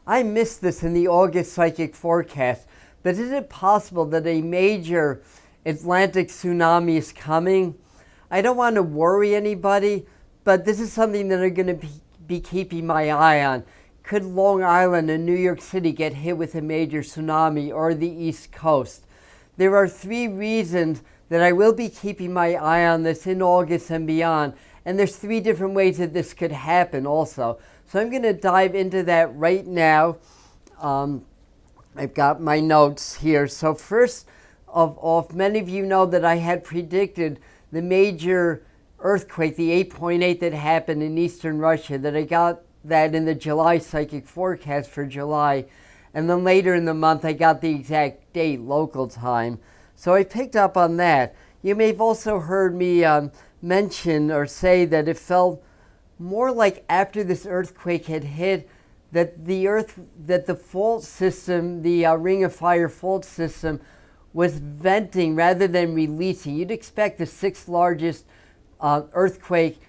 I missed this in the August psychic forecast, but is it possible that a major Atlantic tsunami is coming? I don't want to worry anybody, but this is something that I'm going to be keeping my eye on. Could Long Island and New York City get hit with a major tsunami, or the East Coast? There are 3 reasons that I will be keeping my eye on this in August and beyond. And there's 3 different ways that this could happen also. So I'm going to dive into that right now. I've got my notes here. So first of all, many of you know that I had predicted the major earthquake, the 8.8 that happened in eastern Russia, that I got that in the July psychic forecast for July. And then later in the month, I got the exact date, local time. So I picked up on that. You may have also heard me mention or say that it felt more like after this earthquake had hit, that the fault system, the Ring of Fire fault system, was venting rather than releasing. You'd expect the 6th largest earthquake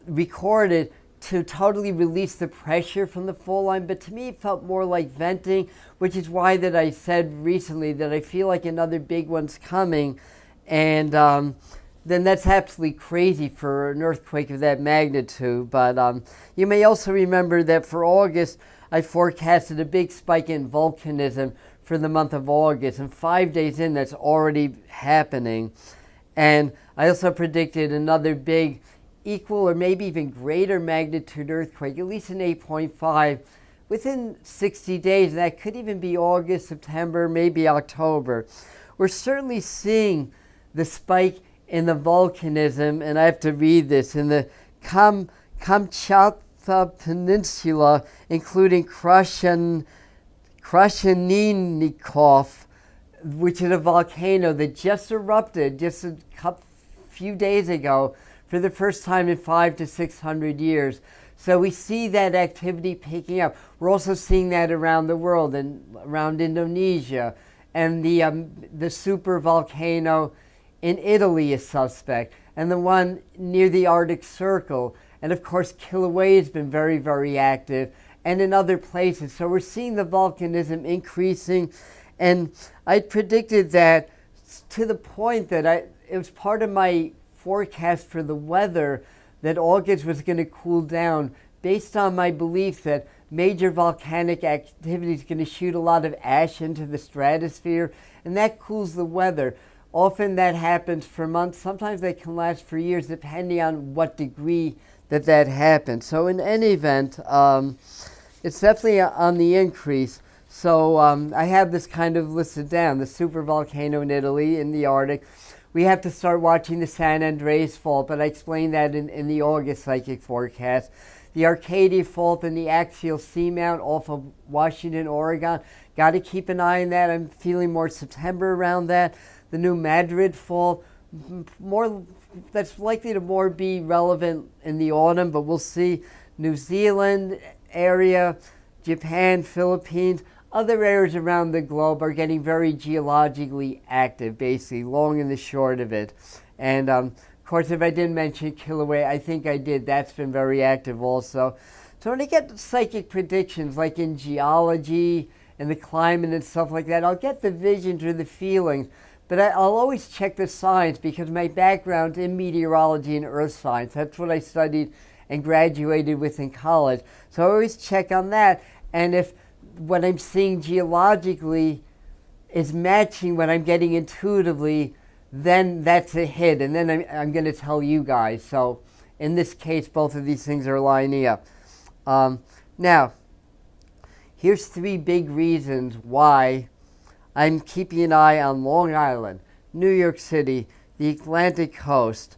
recorded to totally release the pressure from the fault line, but to me it felt more like venting, which is why that I said recently that I feel like another big one's coming, and then that's absolutely crazy for an earthquake of that magnitude. But you may also remember that for August, I forecasted a big spike in volcanism for the month of August, and 5 days in, that's already happening. And I also predicted another big, equal or maybe even greater magnitude earthquake, at least an 8.5, within 60 days. That could even be August, September, maybe October. We're certainly seeing the spike in the volcanism, and I have to read this, in the Kamchatka Peninsula, including Krasheninnikov, which is a volcano that just erupted just a few days ago for the first time in 500 to 600 years. So we see that activity picking up. We're also seeing that around the world and around Indonesia, and the super volcano in Italy is suspect, and the one near the Arctic Circle, and of course Kilauea has been very, very active, and in other places. So we're seeing the volcanism increasing, and I predicted that to the point that it was part of my forecast for the weather that August was going to cool down based on my belief that major volcanic activity is going to shoot a lot of ash into the stratosphere, and that cools the weather. Often that happens for months. Sometimes they can last for years, depending on what degree that happens. So in any event, it's definitely on the increase. So I have this kind of listed down: the super volcano in Italy, in the Arctic. We have to start watching the San Andreas Fault, but I explained that in the August psychic forecast. The Arcadia Fault and the axial seamount off of Washington, Oregon. Got to keep an eye on that. I'm feeling more September around that. The New Madrid Fault, that's likely to more be relevant in the autumn, but we'll see. New Zealand area, Japan, Philippines, other areas around the globe are getting very geologically active, basically, long and the short of it. And of course, if I didn't mention Kilauea, I think I did. That's been very active also. So when I get psychic predictions, like in geology and the climate and stuff like that, I'll get the visions or the feelings. But I'll always check the signs, because my background's in meteorology and earth science. That's what I studied and graduated with in college. So I always check on that. And if what I'm seeing geologically is matching what I'm getting intuitively, then that's a hit. And then I'm going to tell you guys. So in this case, both of these things are lining up. Now, here's 3 big reasons why I'm keeping an eye on Long Island, New York City, the Atlantic coast.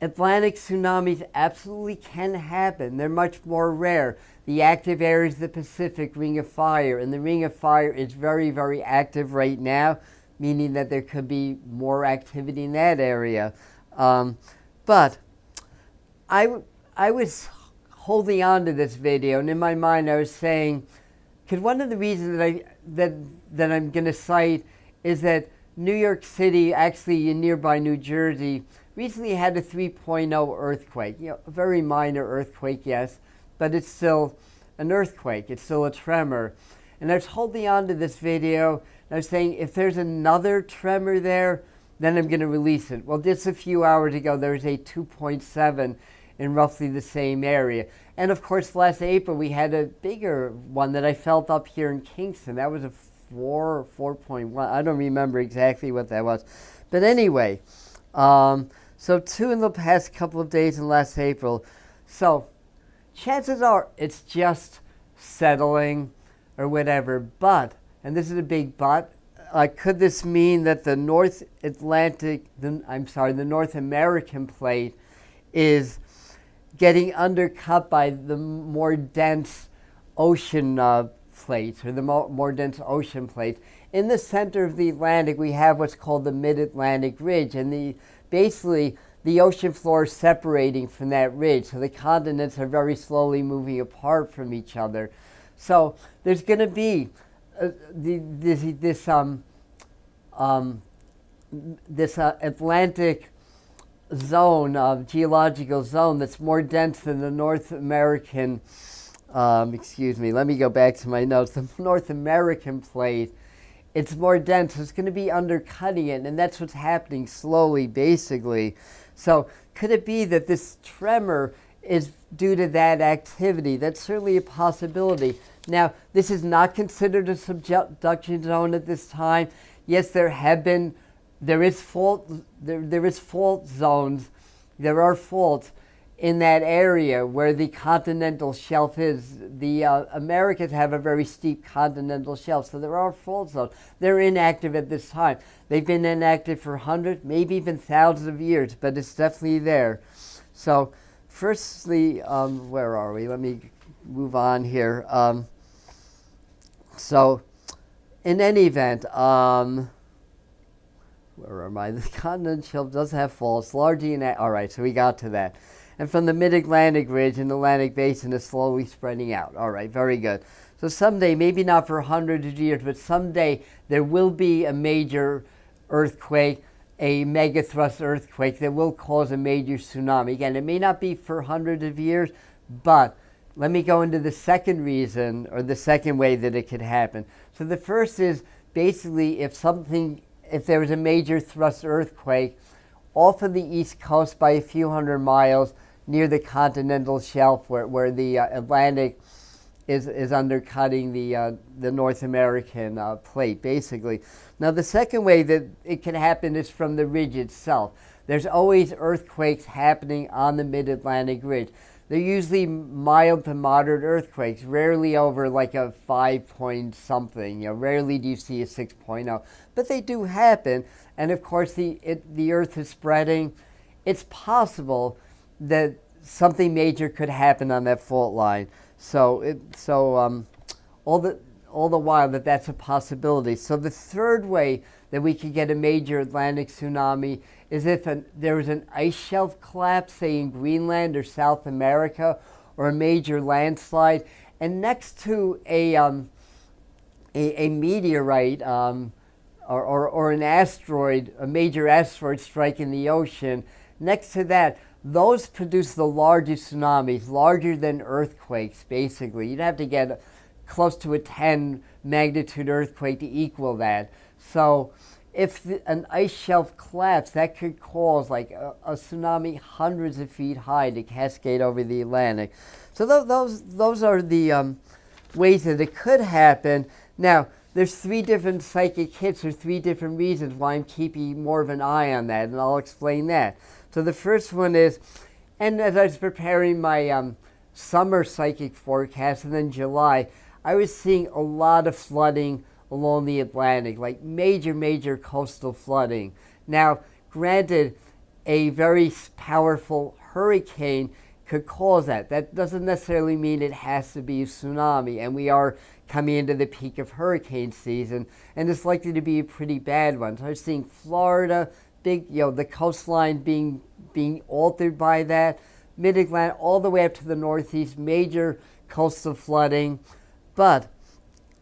Atlantic tsunamis absolutely can happen. They're much more rare. The active area is the Pacific Ring of Fire, and the Ring of Fire is very, very active right now, meaning that there could be more activity in that area. But I was holding on to this video, and in my mind I was saying, because one of the reasons that I'm going to cite is that New York City, actually in nearby New Jersey, recently had a 3.0 earthquake. A very minor earthquake, yes, but it's still an earthquake. It's still a tremor. And I was holding on to this video, and I was saying, if there's another tremor there, then I'm going to release it. Well, just a few hours ago, there was a 2.7 in roughly the same area. And of course, last April, we had a bigger one that I felt up here in Kingston. That was a 4.1. I don't remember exactly what that was. But anyway, so 2 in the past couple of days in last April. So chances are it's just settling or whatever. But, and this is a big but, could this mean that the North American plate is getting undercut by the more dense ocean plates, or the more dense ocean plates? In the center of the Atlantic, we have what's called the Mid-Atlantic Ridge, and basically the ocean floor is separating from that ridge, so the continents are very slowly moving apart from each other. So there's going to be this Atlantic zone, geological zone, that's more dense than the North American, let me go back to my notes, the North American plate. It's more dense, so it's going to be undercutting it, and that's what's happening slowly, basically. So could it be that this tremor is due to that activity? That's certainly a possibility. Now, this is not considered a subduction zone at this time. Yes, there is fault zones, there are faults in that area where the continental shelf is. The Americas have a very steep continental shelf, so there are fault zones. They're inactive at this time. They've been inactive for hundreds, maybe even thousands of years, but it's definitely there. So firstly, where are we? Let me move on here. So in any event, where am I? The continental shelf does have faults, largely inactive. All right, so we got to that. And from the Mid-Atlantic Ridge and the Atlantic Basin is slowly spreading out. All right, very good. So someday, maybe not for hundreds of years, but someday there will be a major earthquake, a megathrust earthquake that will cause a major tsunami. Again, it may not be for hundreds of years, but let me go into the second reason, or the second way that it could happen. So the first is basically if there was a major thrust earthquake off of the East Coast by a few hundred miles near the continental shelf where the Atlantic is undercutting the North American plate, basically. Now, the second way that it can happen is from the ridge itself. There's always earthquakes happening on the Mid-Atlantic Ridge. They're usually mild to moderate earthquakes, rarely over like a 5 point something. Rarely do you see a 6.0, but they do happen. And of course, the Earth is spreading. It's possible that something major could happen on that fault line. All the while that's a possibility. So the third way that we could get a major Atlantic tsunami is if there was an ice shelf collapse, say in Greenland or South America, or a major landslide, and next to a meteorite or an asteroid, a major asteroid striking the ocean, next to that, those produce the largest tsunamis, larger than earthquakes, basically. You'd have to get close to a 10 magnitude earthquake to equal that. So if an ice shelf collapsed, that could cause like a tsunami hundreds of feet high to cascade over the Atlantic. So those are the ways that it could happen. Now, there's 3 different psychic hits, or 3 different reasons why I'm keeping more of an eye on that, and I'll explain that. So the first one is, and as I was preparing my summer psychic forecast, and then July, I was seeing a lot of flooding along the Atlantic, like major coastal flooding. Now, granted, a very powerful hurricane could cause that. That doesn't necessarily mean it has to be a tsunami, and we are coming into the peak of hurricane season, and it's likely to be a pretty bad one. So I was seeing Florida, the coastline being altered by that, Mid-Atlantic all the way up to the Northeast, major coastal flooding. But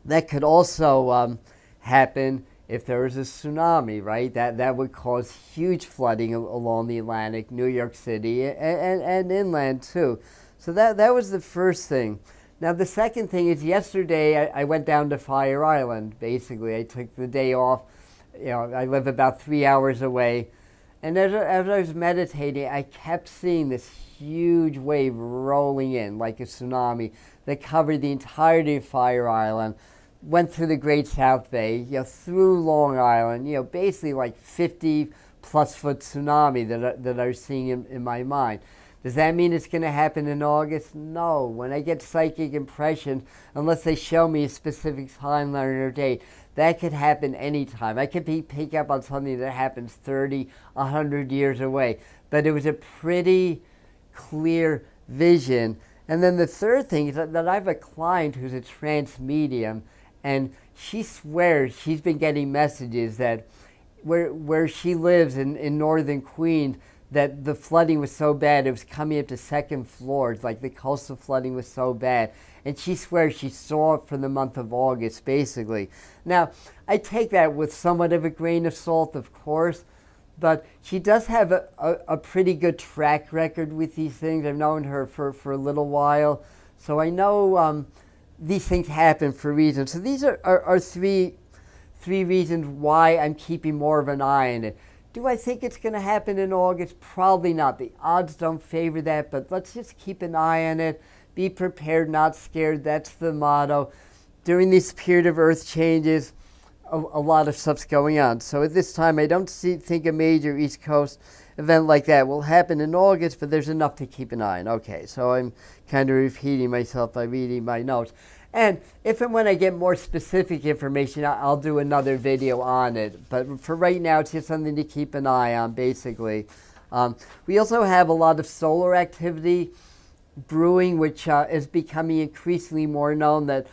that could also happen if there was a tsunami, right? That would cause huge flooding along the Atlantic, New York City, and inland too. So that was the first thing. Now, the second thing is yesterday I went down to Fire Island, basically. I took the day off. I live about 3 hours away. And as I was meditating, I kept seeing this huge wave rolling in like a tsunami that covered the entirety of Fire Island, went through the Great South Bay, through Long Island, basically like 50 plus foot tsunami that I was seeing in my mind. Does that mean it's going to happen in August? No. When I get psychic impressions, unless they show me a specific timeline or date, that could happen anytime. I could pick up on something that happens 30, 100 years away. But it was a pretty clear vision. And then the third thing is that I have a client who's a trance medium, and she swears she's been getting messages that where she lives in northern Queens, that the flooding was so bad it was coming up to second floors, like the coastal flooding was so bad. And she swears she saw it for the month of August, basically. Now, I take that with somewhat of a grain of salt, of course, but she does have a pretty good track record with these things. I've known her for a little while, so I know these things happen for reasons. So these are three reasons why I'm keeping more of an eye on it. Do I think it's going to happen in August? Probably not. The odds don't favor that, but let's just keep an eye on it. Be prepared, not scared. That's the motto. During this period of Earth changes, a lot of stuff's going on. So at this time, I don't think a major East Coast event like that will happen in August, but there's enough to keep an eye on. Okay, so I'm kind of repeating myself by reading my notes. And if and when I get more specific information, I'll do another video on it. But for right now, it's just something to keep an eye on, basically. We also have a lot of solar activity brewing, which is becoming increasingly more known, that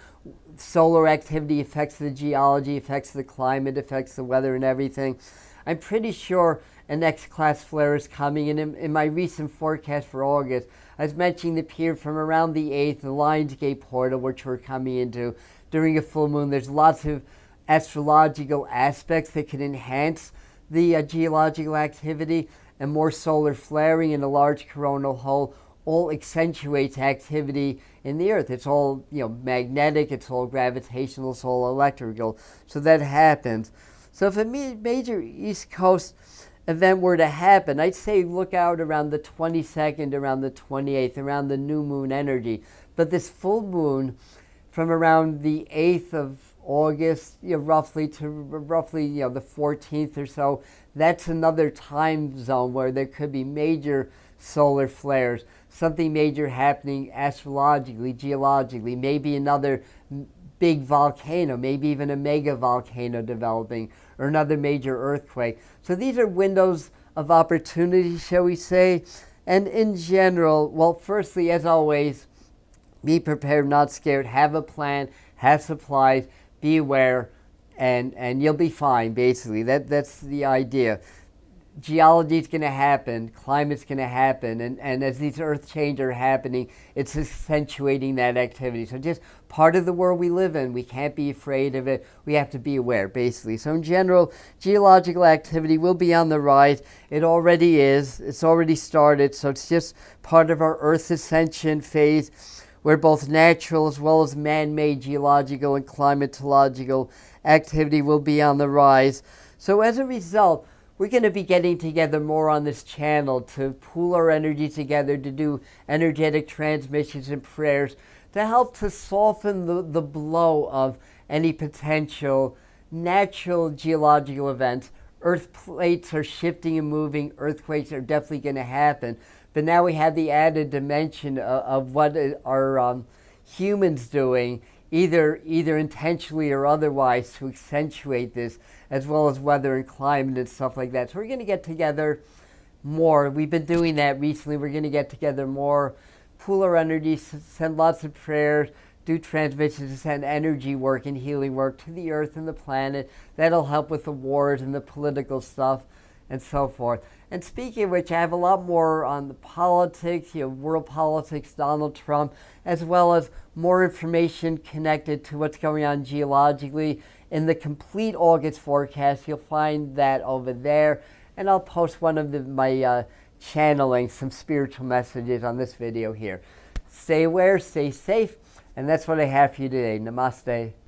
solar activity affects the geology, affects the climate, affects the weather and everything. I'm pretty sure an X-class flare is coming, and in my recent forecast for August, I was mentioning the period from around the 8th, the Lionsgate portal, which we're coming into during a full moon. There's lots of astrological aspects that can enhance the geological activity, and more solar flaring in a large coronal hole all accentuates activity in the Earth. It's all magnetic, it's all gravitational, it's all electrical. So that happens. So if a major East Coast event were to happen, I'd say look out around the 22nd, around the 28th, around the new moon energy. But this full moon from around the 8th of August, roughly to the 14th or so, that's another time zone where there could be major solar flares, something major happening astrologically, geologically, maybe another big volcano, maybe even a mega volcano developing, or another major earthquake. So these are windows of opportunity, shall we say. And in general, well, firstly, as always, be prepared, not scared. Have a plan, have supplies, be aware, and you'll be fine, basically. That's the idea. Geology is going to happen, climate's going to happen, and as these earth changes are happening, it's accentuating that activity. So just part of the world we live in, we can't be afraid of it, we have to be aware, basically. So in general, geological activity will be on the rise. It already is, it's already started, so it's just part of our Earth ascension phase, where both natural as well as man-made geological and climatological activity will be on the rise. So as a result, we're going to be getting together more on this channel to pool our energy together, to do energetic transmissions and prayers, to help to soften the blow of any potential natural geological events. Earth plates are shifting and moving. Earthquakes are definitely going to happen. But now we have the added dimension of what are humans doing, either intentionally or otherwise, to accentuate this, as well as weather and climate and stuff like that. So we're going to get together more. We've been doing that recently. We're going to get together more, pool our energy, send lots of prayers, do transmissions, send energy work and healing work to the Earth and the planet. That'll help with the wars and the political stuff and so forth. And speaking of which, I have a lot more on the politics, world politics, Donald Trump, as well as more information connected to what's going on geologically. In the complete August forecast, you'll find that over there. And I'll post one of my channeling some spiritual messages on this video here. Stay aware, stay safe, And that's what I have for you today. Namaste.